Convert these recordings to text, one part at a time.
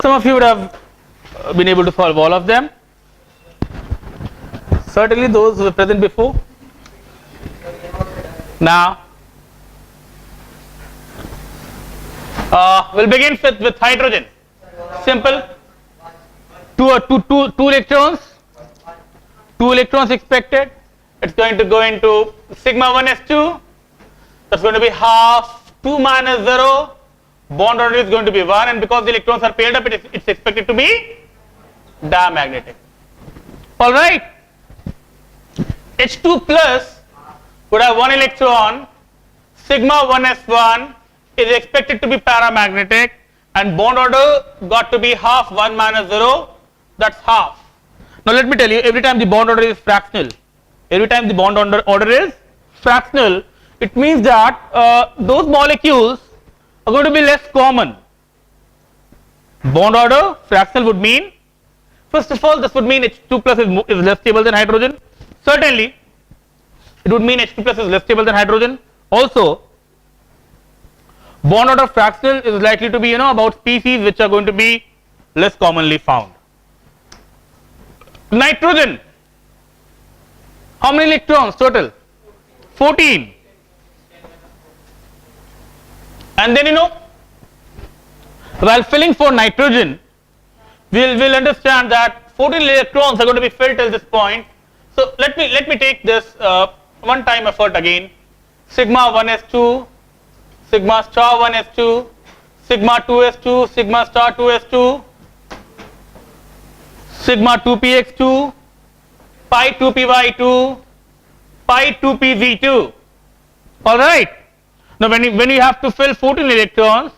Some of you would have been able to solve all of them. Certainly those who were present before. Now, we'll begin with hydrogen. Simple. Two electrons. 2 electrons expected. It's going to go into sigma 1s2. That's going to be half 2 minus 0. Bond order is going to be 1, and because the electrons are paired up, it's expected to be diamagnetic. All right. H2 plus would have 1 electron. Sigma 1s1 is expected to be paramagnetic, and bond order got to be half 1 minus 0. That's half. Now let me tell you, every time the bond order is fractional, it means that those molecules are going to be less common. Bond order fractional would mean, first of all, this would mean H2 plus is less stable than hydrogen. Certainly, it would mean H2 plus is less stable than hydrogen. Also, bond order fractional is likely to be, about species which are going to be less commonly found. Nitrogen, how many electrons total? 14. And then while filling for nitrogen, we'll understand that 14 electrons are going to be filled till this point. So let me take this one time effort again. Sigma 1s2, sigma star 1s2, sigma 2s2, sigma star 2s2, sigma 2px2, pi 2py2, pi 2pz2. All right. Now when you have to fill 14 electrons,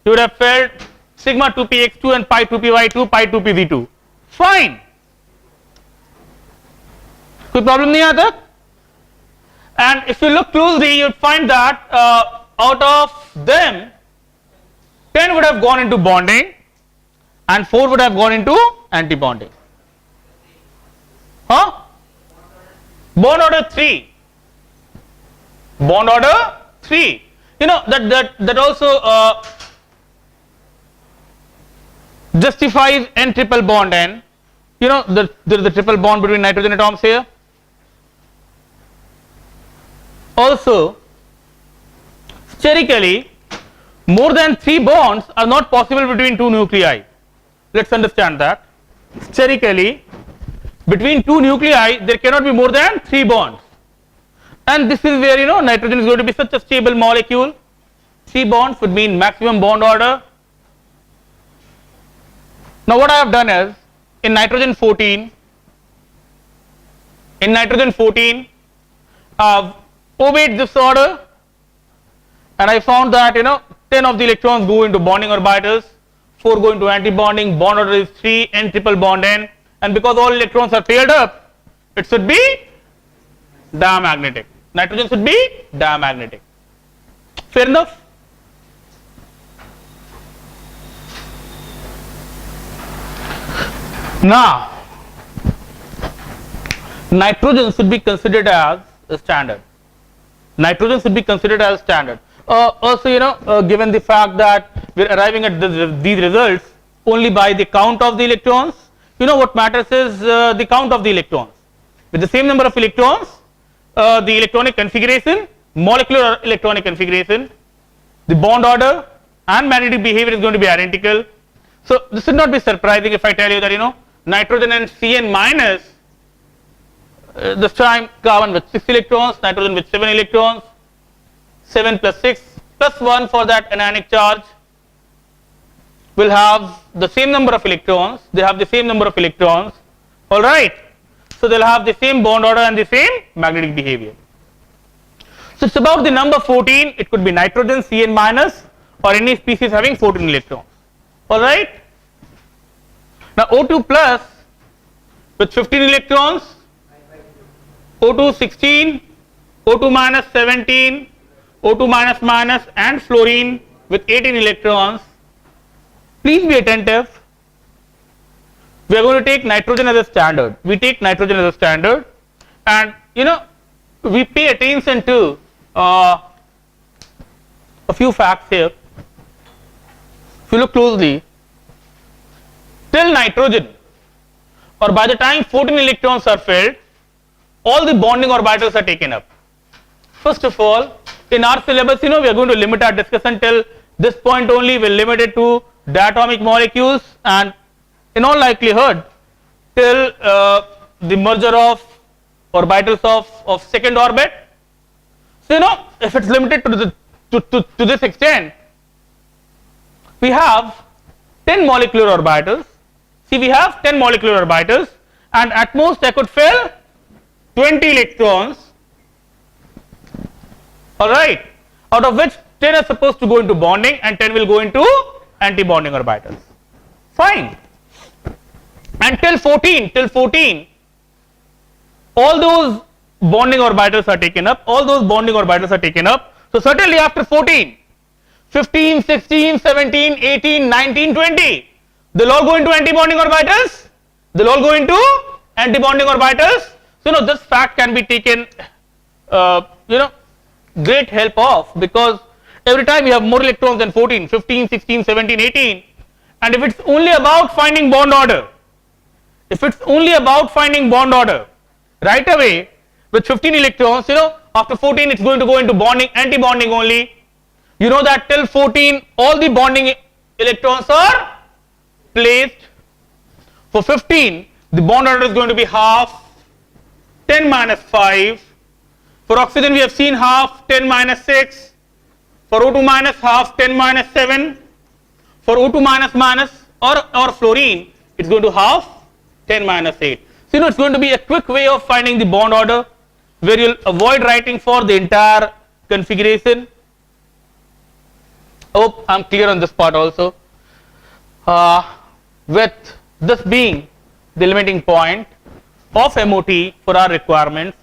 you would have filled sigma 2px2 and pi 2py2, pi 2pz2. Fine. कोई problem नहीं आता? And if you look closely, you would find that out of them, 10 would have gone into bonding, and 4 would have gone into anti-bonding. Huh? Bond order 3. Bond order 3. That also justifies n triple bond n. There is a triple bond between nitrogen atoms here. Also, sterically, more than 3 bonds are not possible between 2 nuclei. Let's understand that. Sterically, between 2 nuclei, there cannot be more than 3 bonds. And this is where nitrogen is going to be such a stable molecule. 3 bonds would mean maximum bond order. Now what I have done is, in nitrogen 14, I've obeyed this order, and I found that 10 of the electrons go into bonding orbitals, 4 go into anti-bonding, bond order is 3, n triple bond n, and because all electrons are paired up, it should be diamagnetic. Nitrogen should be diamagnetic. Fair enough? Now, nitrogen should be considered as a standard. Also, given the fact that we are arriving at these results only by the count of the electrons, what matters is the count of the electrons. With the same number of electrons, the electronic configuration, molecular electronic configuration, the bond order and magnetic behavior is going to be identical. So this should not be surprising if I tell you that nitrogen and Cn minus, this time carbon with 6 electrons, nitrogen with 7 electrons, 7 plus 6 plus 1 for that anionic charge, will have the same number of electrons. They have the same number of electrons. All right. So they'll have the same bond order and the same magnetic behavior. So it's about the number 14. It could be nitrogen, Cn minus, or any species having 14 electrons. All right. Now O2 plus with 15 electrons, O2 16, O2 minus 17, O2 minus minus, and fluorine with 18 electrons. Please be attentive. We are going to take nitrogen as a standard. And we pay attention to a few facts here. If you look closely, till nitrogen, or by the time 14 electrons are filled, all the bonding orbitals are taken up. First of all, in our syllabus, we are going to limit our discussion till this point only. We'll limit it to diatomic molecules, and in all likelihood till the merger of orbitals of second orbit. So if it's limited to this extent, we have 10 molecular orbitals. See, we have 10 molecular orbitals, and at most I could fill 20 electrons, alright, out of which 10 are supposed to go into bonding and 10 will go into anti-bonding orbitals. Fine. And till 14, all those bonding orbitals are taken up, So certainly after 14, 15, 16, 17, 18, 19, 20, they'll all go into anti-bonding orbitals, So this fact can be taken great help of, because every time you have more electrons than 14, 15, 16, 17, 18, and if it's only about finding bond order, right away with 15 electrons, after 14 it's going to go into bonding, anti-bonding only. You know that till 14 all the bonding electrons are placed. For 15 the bond order is going to be half, 10 minus 5. For oxygen we have seen half, 10 minus 6. For O2 minus half, 10 minus 7. For O2 minus or fluorine, it's going to half, 10 minus 8. So it's going to be a quick way of finding the bond order, where you'll avoid writing for the entire configuration. Hope I'm clear on this part also. With this being the limiting point of MOT for our requirements,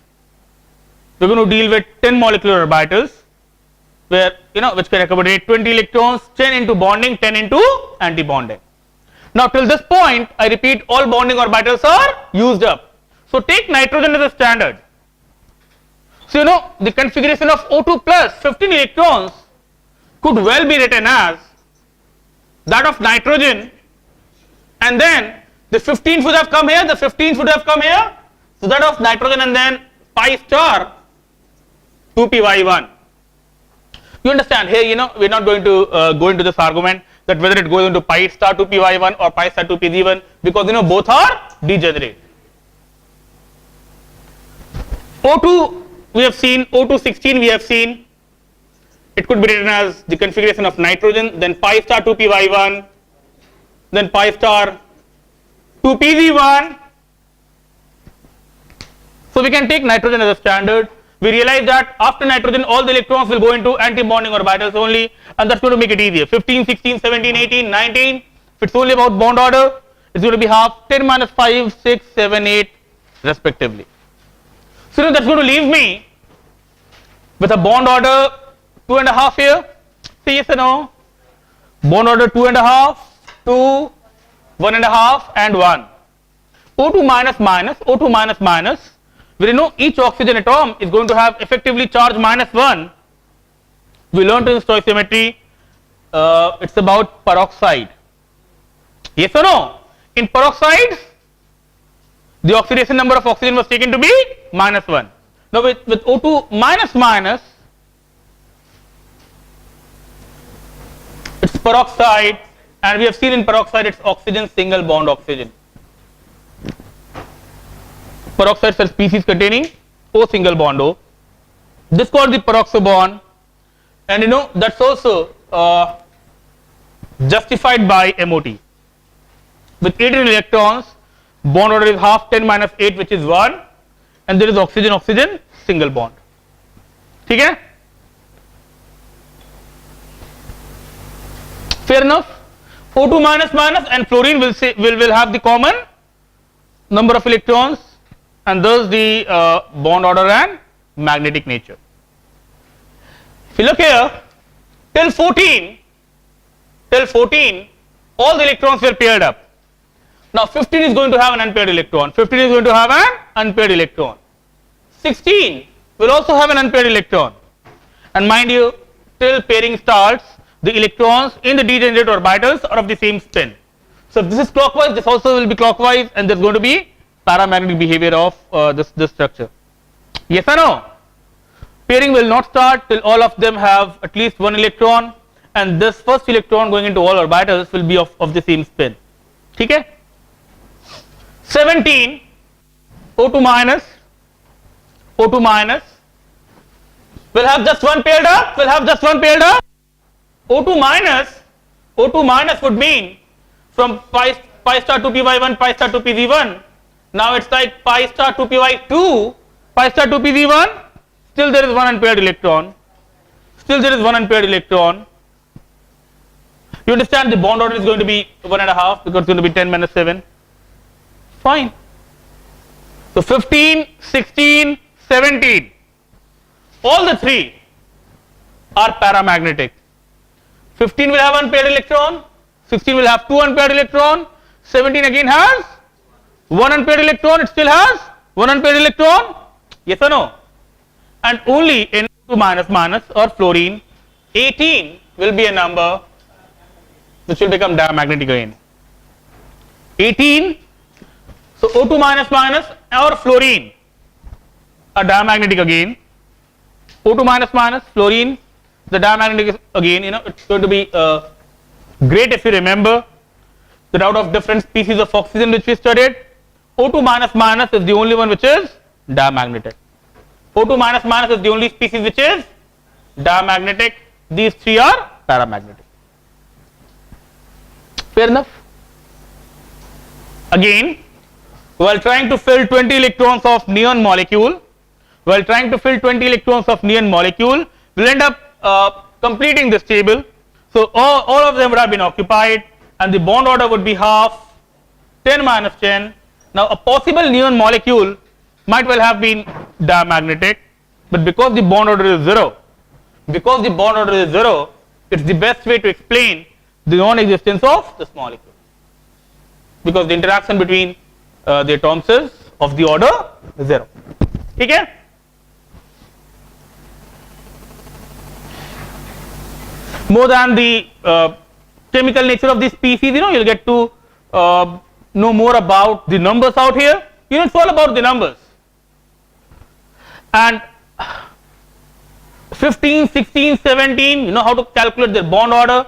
we're going to deal with 10 molecular orbitals, where which can accommodate 20 electrons, 10 into bonding, 10 into anti-bonding. Now till this point, I repeat, all bonding orbitals are used up. So take nitrogen as a standard. So the configuration of O2 plus 15 electrons could well be written as that of nitrogen, and then the 15th would have come here, so that of nitrogen, and then pi star 2py1. You understand here, we're not going to go into this argument that whether it goes into pi star 2py1 or pi star 2pz1, because both are degenerate. O2 we have seen, O2 16 we have seen, it could be written as the configuration of nitrogen, then pi star 2py1, then pi star 2pz1. So we can take nitrogen as a standard. We realize that after nitrogen all the electrons will go into anti-bonding orbitals only, and that's going to make it easier. 15, 16, 17, 18, 19, if it's only about bond order, it's going to be half, 10 minus 5, 6, 7, 8 respectively. So that's going to leave me with a bond order 2.5 here. Say yes or no? Bond order 2.5, 2, 1.5 and 1. O2 minus minus, where each oxygen atom is going to have effectively charge -1. We learned in stoichiometry, it's about peroxide. Yes or no? In peroxides, the oxidation number of oxygen was taken to be -1. Now with O2 minus, it's peroxide, and we have seen in peroxide it's oxygen, single bond oxygen. Peroxides are species containing O single bond O. This is called the peroxobond, and that's also justified by MOT. With 18 electrons, bond order is half, 10 minus 8, which is 1, and there is oxygen single bond. Okay? Fair enough. O2 minus and fluorine will have the common number of electrons, and thus the bond order and magnetic nature. If you look here, till 14 all the electrons were paired up. Now 15 is going to have an unpaired electron, 16 will also have an unpaired electron, and mind you, till pairing starts, the electrons in the degenerate orbitals are of the same spin. So if this is clockwise, this also will be clockwise, and there's going to be paramagnetic behavior of this structure. Yes or no? Pairing will not start till all of them have at least one electron, and this first electron going into all orbitals will be of the same spin. Okay? 17 O2 minus will have just one paired up, O2 minus would mean from pi star to py1, pi star to pz1. Now it's like pi star to py2, pi star to pz1. Still there is one unpaired electron. You understand the bond order is going to be 1.5 because it's going to be 10 minus 7. Fine. So 15, 16, 17. All the three are paramagnetic. 15 will have unpaired electron, 16 will have two unpaired electron, 17 again has one unpaired electron, it still has one unpaired electron. Yes or no? And only NO2 or fluorine 18 will be a number which will become diamagnetic again. 18, so O2 or fluorine are diamagnetic again. O2 fluorine, the diamagnetic is again, it's going to be great if you remember that out of different species of oxygen which we studied, O2 is the only one which is diamagnetic. O2 is the only species which is diamagnetic. These three are paramagnetic. Fair enough? Again, while trying to fill 20 electrons of neon molecule, we'll end up completing this table. So all of them would have been occupied, and the bond order would be half, 10 minus 10. Now a possible neon molecule might well have been diamagnetic, but because the bond order is zero, it's the best way to explain the non-existence of this molecule, because the interaction between the atoms is of the order 0. Okay? More than the chemical nature of this species, you'll get to know more about the numbers out here. It's all about the numbers. And 15, 16, 17, you know how to calculate their bond order,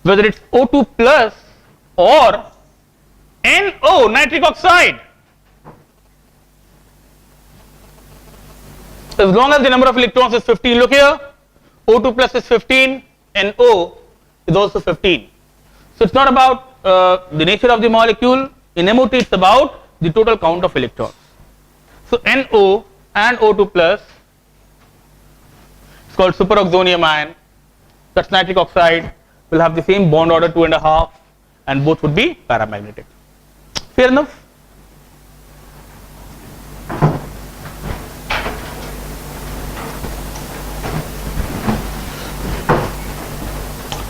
whether it's O2 plus or NO, nitric oxide. As long as the number of electrons is 15, look here, O2 plus is 15, NO is also 15. So it's not about the nature of the molecule. In MOT it's about the total count of electrons. So NO and O2 plus, it's called superoxonium ion, that's nitric oxide, will have the same bond order 2.5, and both would be paramagnetic. Fair enough?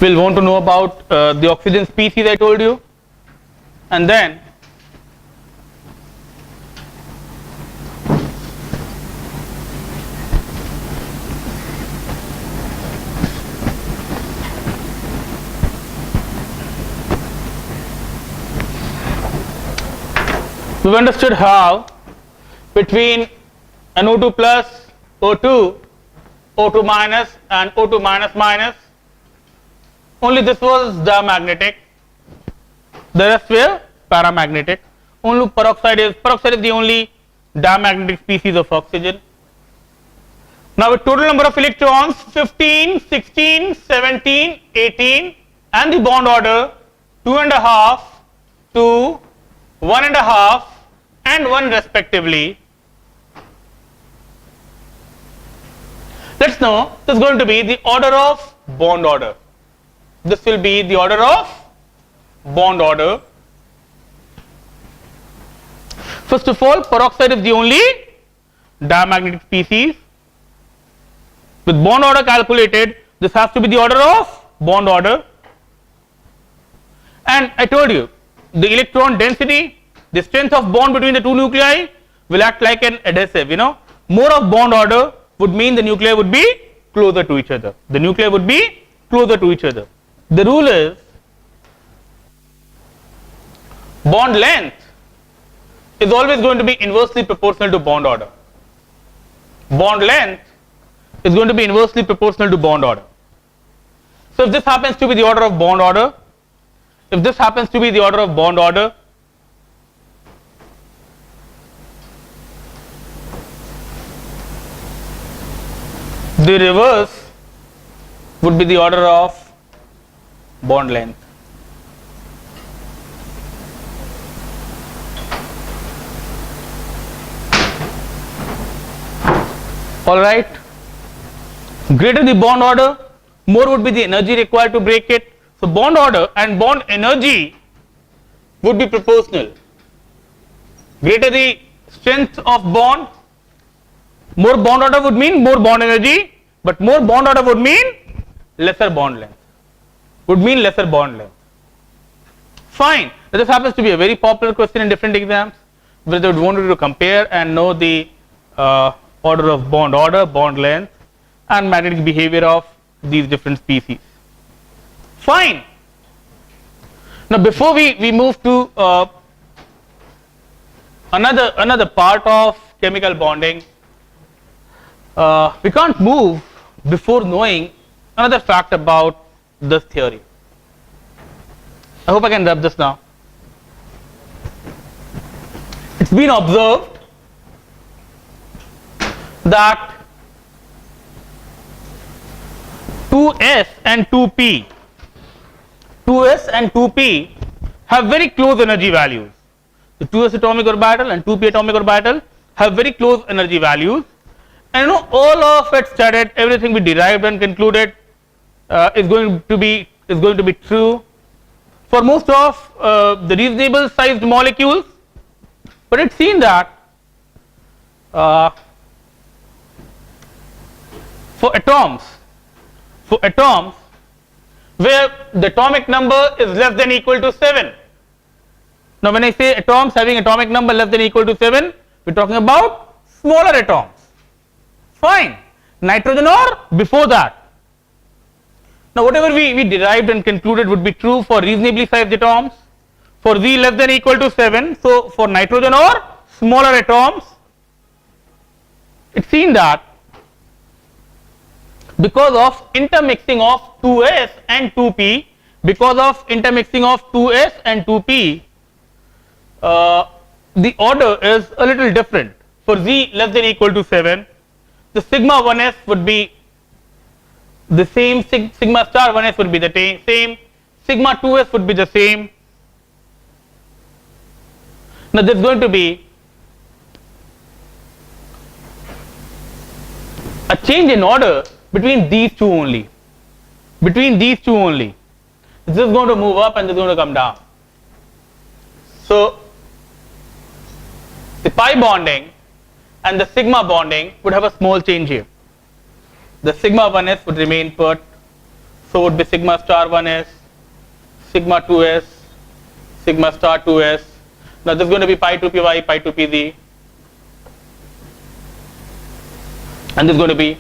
We'll want to know about the oxygen species I told you, and then we've understood how between an O2 plus, O2, O2 minus and O2 minus, only this was diamagnetic, the rest were paramagnetic. Only peroxide is the only diamagnetic species of oxygen. Now with total number of electrons 15, 16, 17, 18 and the bond order 2.5, 2, 1.5 and 1 respectively. Let's know this is going to be the order of bond order. This will be the order of bond order. First of all, peroxide is the only diamagnetic species. With bond order calculated, this has to be the order of bond order. And I told you, the electron density, the strength of bond between the two nuclei will act like an adhesive. More of bond order would mean the nuclei would be closer to each other. The rule is bond length is always going to be inversely proportional to bond order. Bond length is going to be inversely proportional to bond order. So if this happens to be the order of bond order, if this happens to be the order of bond order, the reverse would be the order of bond length. All right. Greater the bond order, more would be the energy required to break it. So bond order and bond energy would be proportional. Greater the strength of bond, more bond order would mean more bond energy, but more bond order would mean lesser bond length. Would mean lesser bond length. Fine. Now this happens to be a very popular question in different exams, where they would want you to compare and know the order of bond order, bond length, and magnetic behavior of these different species. Fine. Now before we move to another part of chemical bonding, we can't move before knowing another fact about this theory. I hope I can wrap this now. It's been observed that 2s and 2p have very close energy values. The 2s atomic orbital and 2p atomic orbital have very close energy values, and all of it studied, everything we derived and concluded is going to be true for most of the reasonable sized molecules. But it's seen that for atoms where the atomic number is less than equal to 7. Now when I say atoms having atomic number less than equal to 7, we are talking about smaller atoms. Fine. Nitrogen or before that. Now whatever we derived and concluded would be true for reasonably sized atoms, for Z less than equal to 7. So for nitrogen or smaller atoms, it's seen that because of intermixing of 2s and 2p, the order is a little different. For Z less than equal to 7, the sigma 1s would be the same, sigma star 1s would be the same, sigma 2s would be the same. Now there is going to be a change in order between these two only. This is going to move up and this is going to come down. So the pi bonding and the sigma bonding would have a small change here. The sigma 1s would remain put, so would be sigma star 1s, sigma 2s, sigma star 2s. Now this is going to be pi 2py, pi 2pz, and this is going to be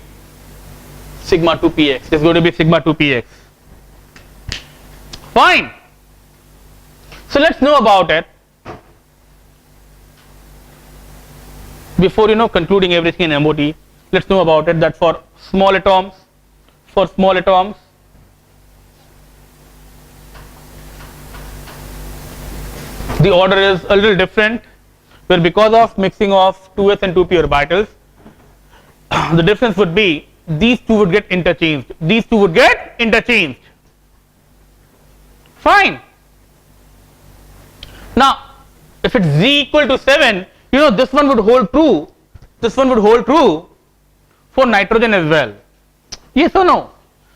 sigma 2px. This is going to be sigma 2px. Fine. So let's know about it before concluding everything in MOT. Let's know about it that for small atoms, the order is a little different, where because of mixing of 2s and 2p orbitals, the difference would be these two would get interchanged. Fine. Now if it's Z equal to 7, this one would hold true. For nitrogen as well. Yes or no?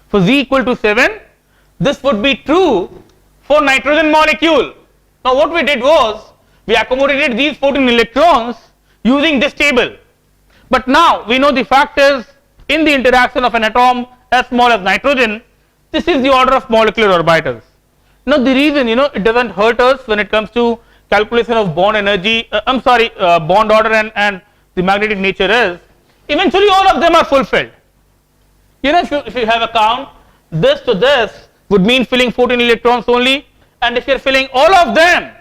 For Z equal to 7, this would be true for nitrogen molecule. Now what we did was we accommodated these 14 electrons using this table. But now we know the fact is, in the interaction of an atom as small as nitrogen, this is the order of molecular orbitals. Now the reason it doesn't hurt us when it comes to calculation of bond energy, bond order and the magnetic nature is, eventually all of them are fulfilled. If you have a count, this to this would mean filling 14 electrons only, and if you are filling all of them,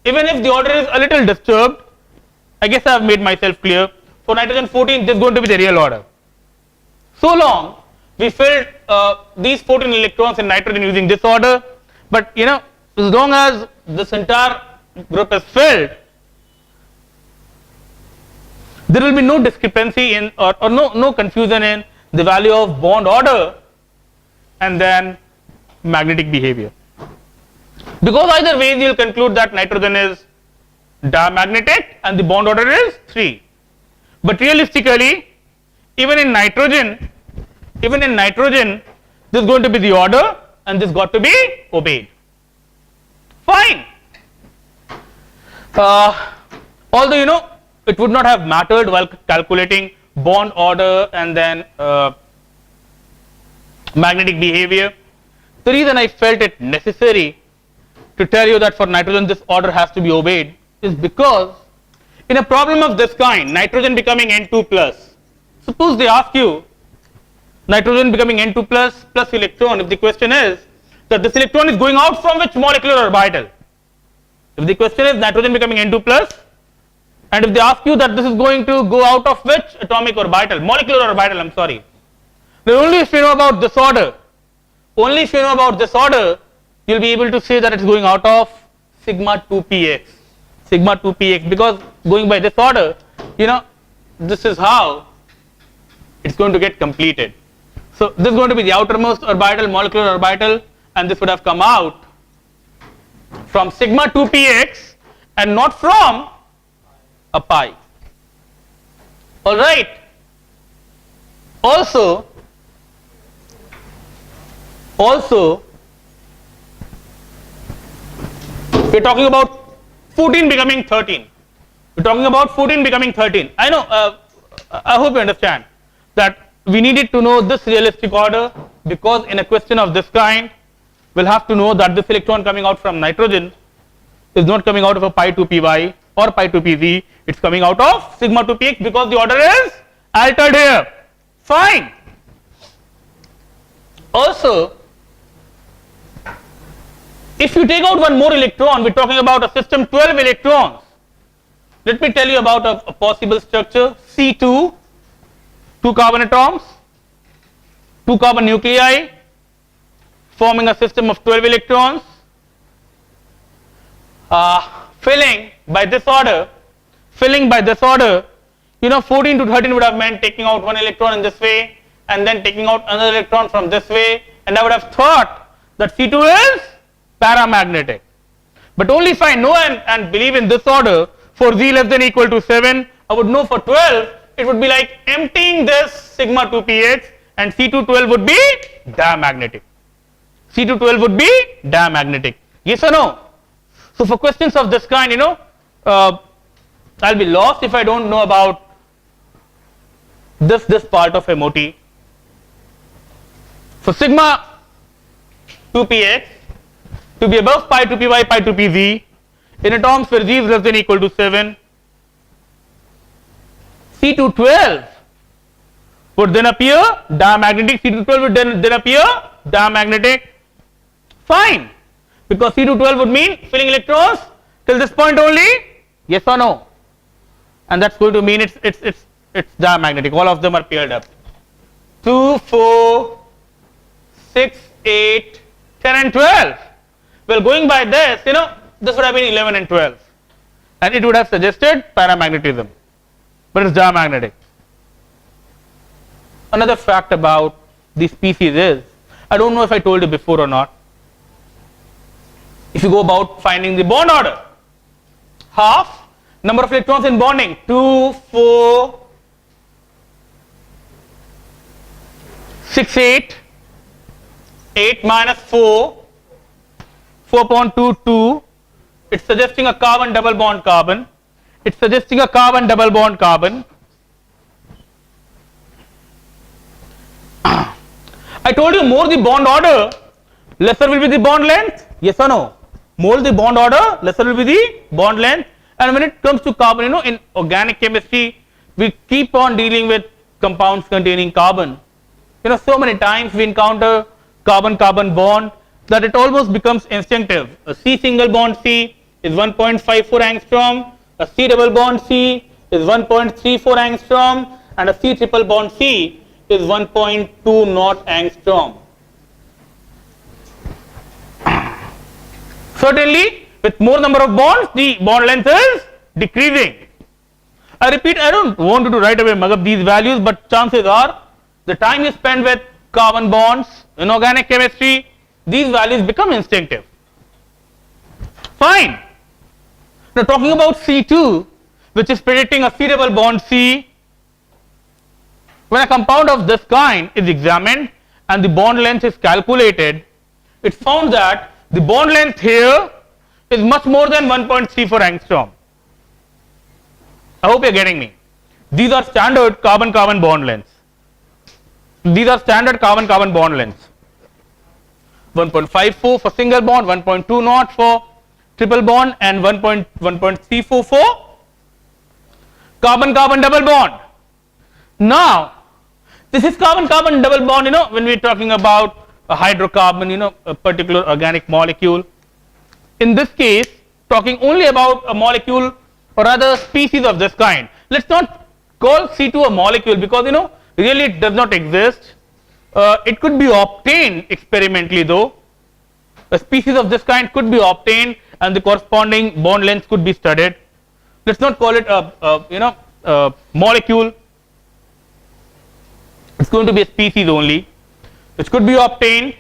even if the order is a little disturbed, I guess I have made myself clear, for nitrogen 14 this is going to be the real order. So long we filled these 14 electrons in nitrogen using this order, but as long as this entire group is filled, there will be no discrepancy in or no confusion in the value of bond order and then magnetic behavior, because either way you will conclude that nitrogen is diamagnetic and the bond order is 3. But realistically, even in nitrogen this is going to be the order and this got to be obeyed. Fine. Although it would not have mattered while calculating bond order and then magnetic behavior, the reason I felt it necessary to tell you that for nitrogen this order has to be obeyed is because in a problem of this kind, nitrogen becoming N2 plus, suppose they ask you nitrogen becoming N2 plus electron, if the question is that this electron is going out from which molecular orbital, if the question is nitrogen becoming N2 plus, and if they ask you that this is going to go out of which atomic orbital, molecular orbital, I'm sorry, then only if you know about this order, you will be able to say that it is going out of sigma 2px, because going by this order, this is how it's going to get completed. So this is going to be the outermost orbital, molecular orbital, and this would have come out from sigma 2px and not from a pi. All right. Also we are talking about 14 becoming 13. I know, I hope you understand that we needed to know this realistic order, because in a question of this kind we'll have to know that this electron coming out from nitrogen is not coming out of a pi 2py or pi 2pz, it's coming out of sigma 2px because the order is altered here. Fine. Also, if you take out one more electron, we're talking about a system 12 electrons. Let me tell you about a possible structure. C2, 2 carbon atoms, 2 carbon nuclei, forming a system of 12 electrons, filling by this order, 14 to 13 would have meant taking out one electron in this way and then taking out another electron from this way, and I would have thought that C2 is paramagnetic. But only if I know and believe in this order, for z less than or equal to 7, I would know for 12 it would be like emptying this sigma 2px, and C212 would be diamagnetic. Yes or no? So for questions of this kind, I'll be lost if I don't know about this part of MOT. For sigma 2px to be above pi 2py, pi 2pz in atoms where z is less than or equal to 7, C212 would then appear diamagnetic. C212 would then appear diamagnetic. Fine, because C212 would mean filling electrons till this point only. Yes or no? And that's going to mean it's diamagnetic. All of them are paired up. 2, 4, 6, 8, 10 and 12. Well, going by this, this would have been 11 and 12, and it would have suggested paramagnetism, but it's diamagnetic. Another fact about these species is, I don't know if I told you before or not, if you go about finding the bond order, half number of electrons in bonding, 2, 4, 6, 8, 8 minus 4, 4.2, 2, it's suggesting a carbon double bond carbon, I told you more the bond order, lesser will be the bond length. Yes or no? More the bond order, lesser will be the bond length. And when it comes to carbon, in organic chemistry, we keep on dealing with compounds containing carbon. So many times we encounter carbon-carbon bond that it almost becomes instinctive. A C single bond C, is 1.54 angstrom, a C double bond C is 1.34 angstrom, and a C triple bond C is 1.20 angstrom. Certainly, with more number of bonds, the bond length is decreasing. I repeat, I don't want you to right away mug up these values, but chances are the time you spend with carbon bonds in organic chemistry, these values become instinctive. Fine. Now talking about C2, which is predicting a C double bond C, when a compound of this kind is examined and the bond length is calculated, it's found that the bond length here is much more than 1.34 angstrom. I hope you are getting me. These are standard carbon-carbon bond lengths. These are standard carbon-carbon bond lengths. 1.54 for single bond, 1.20 for triple bond, and 1.34 for carbon-carbon double bond. Now, this is carbon-carbon double bond, when we are talking about a hydrocarbon, a particular organic molecule. In this case, talking only about a molecule or rather species of this kind. Let's not call C2 a molecule because really it does not exist. It could be obtained experimentally though. A species of this kind could be obtained and the corresponding bond length could be studied. Let's not call it a molecule. It's going to be a species only, which could be obtained,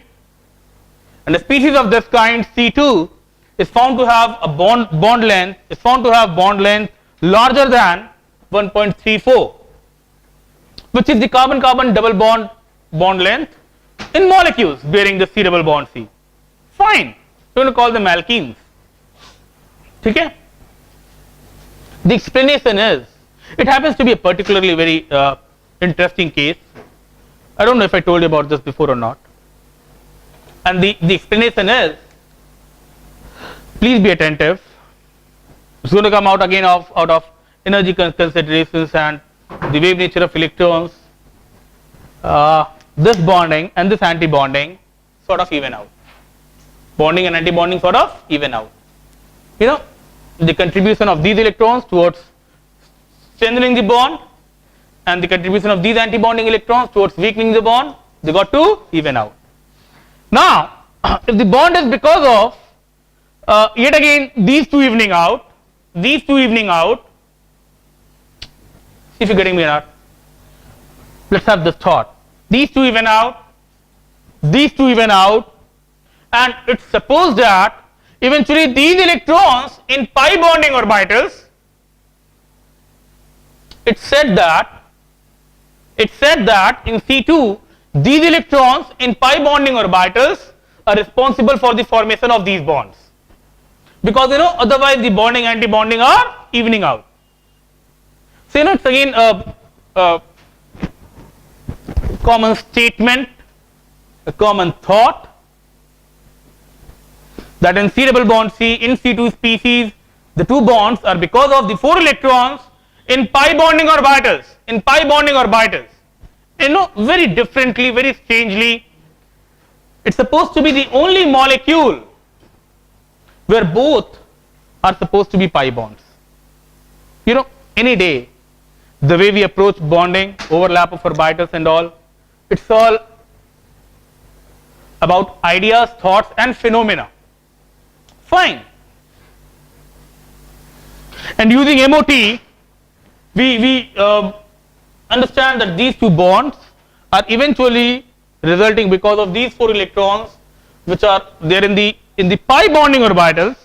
and a species of this kind C2 is found to have a bond length larger than 1.34, which is the carbon-carbon double bond length in molecules bearing the C double bond C. Fine, we're going to call them alkenes. Okay? The explanation is, it happens to be a particularly very interesting case. I don't know if I told you about this before or not. And the explanation is, please be attentive. It's going to come out again out of energy considerations and the wave nature of electrons. This bonding and this anti-bonding sort of even out. Bonding and anti-bonding sort of even out. The contribution of these electrons towards strengthening the bond and the contribution of these anti-bonding electrons towards weakening the bond, they got to even out. Now, if the bond is because of yet again these two evening out, see if you're getting me or not. Let's have this thought. These two even out, and it's supposed that eventually these electrons in pi bonding orbitals, it said that in C2 these electrons in pi bonding orbitals are responsible for the formation of these bonds, because otherwise the bonding anti-bonding are evening out. So it's again a common statement, a common thought, that in C double bond C in C2 species the two bonds are because of the 4 electrons in pi bonding orbitals, very differently, very strangely. It's supposed to be the only molecule where both are supposed to be pi bonds. Any day the way we approach bonding, overlap of orbitals and all, it's all about ideas, thoughts and phenomena. Fine. And using MOT, we understand that these two bonds are eventually resulting because of these 4 electrons which are there in the pi bonding orbitals.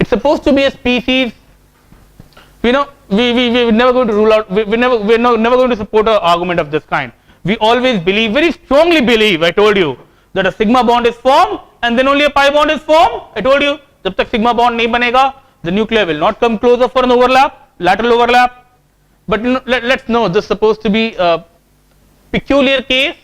It's supposed to be a species. We're never going to rule out. We're never going to support an argument of this kind. We always believe, very strongly believe, I told you, that a sigma bond is formed and then only a pi bond is formed. I told you, jab tak sigma bond nahi banega, the nuclei will not come closer for an overlap, lateral overlap. But let's know, this is supposed to be a peculiar case